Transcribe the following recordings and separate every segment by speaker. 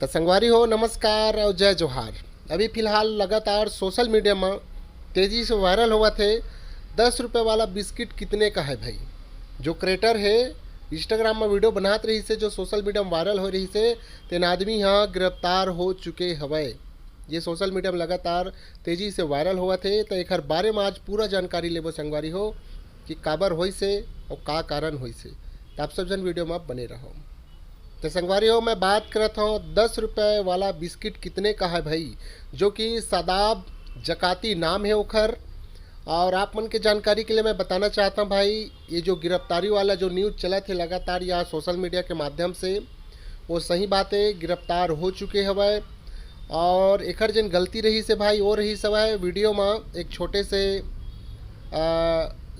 Speaker 1: तो संगवारी हो नमस्कार और जय जोहार। अभी फ़िलहाल लगातार सोशल मीडिया में तेज़ी से वायरल हुआ थे 10 रुपये वाला बिस्किट कितने का है भाई। जो क्रिएटर है इंस्टाग्राम में वीडियो बनात रही से जो सोशल मीडिया में वायरल हो रही से तेन आदमी यहाँ गिरफ्तार हो चुके हवे। ये सोशल मीडिया में लगातार तेज़ी से वायरल हुआ थे तो एक बारे में आज पूरा जानकारी लेबो संगवारी हो कि काबर होई से और का कारण होई से। तो आप सब जन वीडियो में आप बने रहो। तो संगवारी हो मैं बात करता हूँ 10 रुपये वाला बिस्किट कितने का है भाई, जो कि सदाब जकाती नाम है उखर। और आप मन के जानकारी के लिए मैं बताना चाहता हूँ भाई, ये जो गिरफ्तारी वाला जो न्यूज़ चला थे लगातार या सोशल मीडिया के माध्यम से, वो सही बात है, गिरफ्तार हो चुके हवे। और एकर जन गलती रही से भाई वो रही सब है, वीडियो में एक छोटे से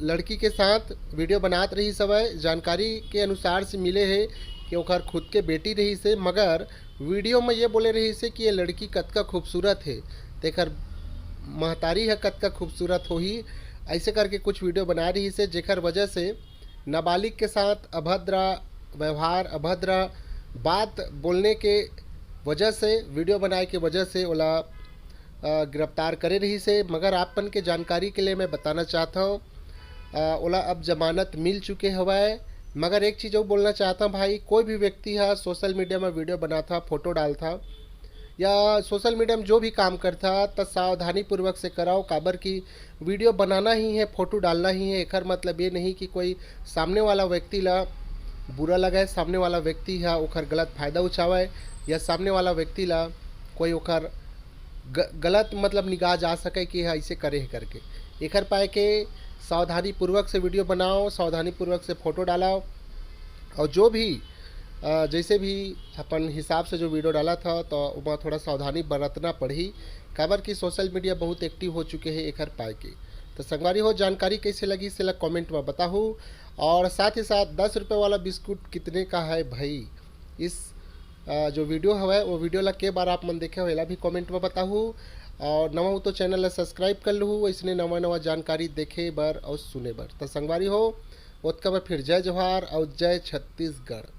Speaker 1: लड़की के साथ वीडियो बनात रही सब है। जानकारी के अनुसार से मिले है कि ओखर खुद के बेटी रही से, मगर वीडियो में ये बोले रही से कि ये लड़की कतका खूबसूरत है, तेकर महतारी है कतका खूबसूरत हो ही, ऐसे करके कुछ वीडियो बना रही से, जेकर वजह से नाबालिग के साथ अभद्र व्यवहार अभद्र बात बोलने के वजह से, वीडियो बनाए के वजह से ओला गिरफ्तार करे रही से। मगर आपन के जानकारी के लिए मैं बताना चाहता हूँ ओला अब जमानत मिल चुके हवाए। मगर एक चीज़ और बोलना चाहता हूँ भाई, कोई भी व्यक्ति है सोशल मीडिया में वीडियो बनाता, फ़ोटो डालता या सोशल मीडिया में जो भी काम करता तो सावधानी पूर्वक से कराओ। काबर की वीडियो बनाना ही है, फ़ोटो डालना ही है, एकर मतलब ये नहीं कि कोई सामने वाला व्यक्ति ला बुरा लगे, सामने वाला व्यक्ति है ओखर गलत फ़ायदा उठावे, या सामने वाला व्यक्ति ला कोई ओखर गलत मतलब निगाह जा सके कि ऐसे करे है करके। एकर पाए के सावधानी पूर्वक से वीडियो बनाओ, सावधानी पूर्वक से फ़ोटो डालाओ, और जो भी जैसे भी अपन हिसाब से जो वीडियो डाला था तो वहाँ थोड़ा सावधानी बरतना पड़ी। खबर की सोशल मीडिया बहुत एक्टिव हो चुके हैं एकर पाए के। तो संगवारी हो जानकारी कैसे लगी से कमेंट में बताहूँ, और साथ ही साथ 10 रुपये वाला बिस्कुट कितने का है भाई। इस जो वीडियो है वो वीडियो ला के बार आप मन देखे हो भी कमेंट में बताहूँ, और नवा हो तो चैनल ला सब्सक्राइब कर लूँ, इसने नवा नवा जानकारी देखे बर और सुने बर। तो संगवारी हो ओतका बार फिर जय जोहार और जय छत्तीसगढ़।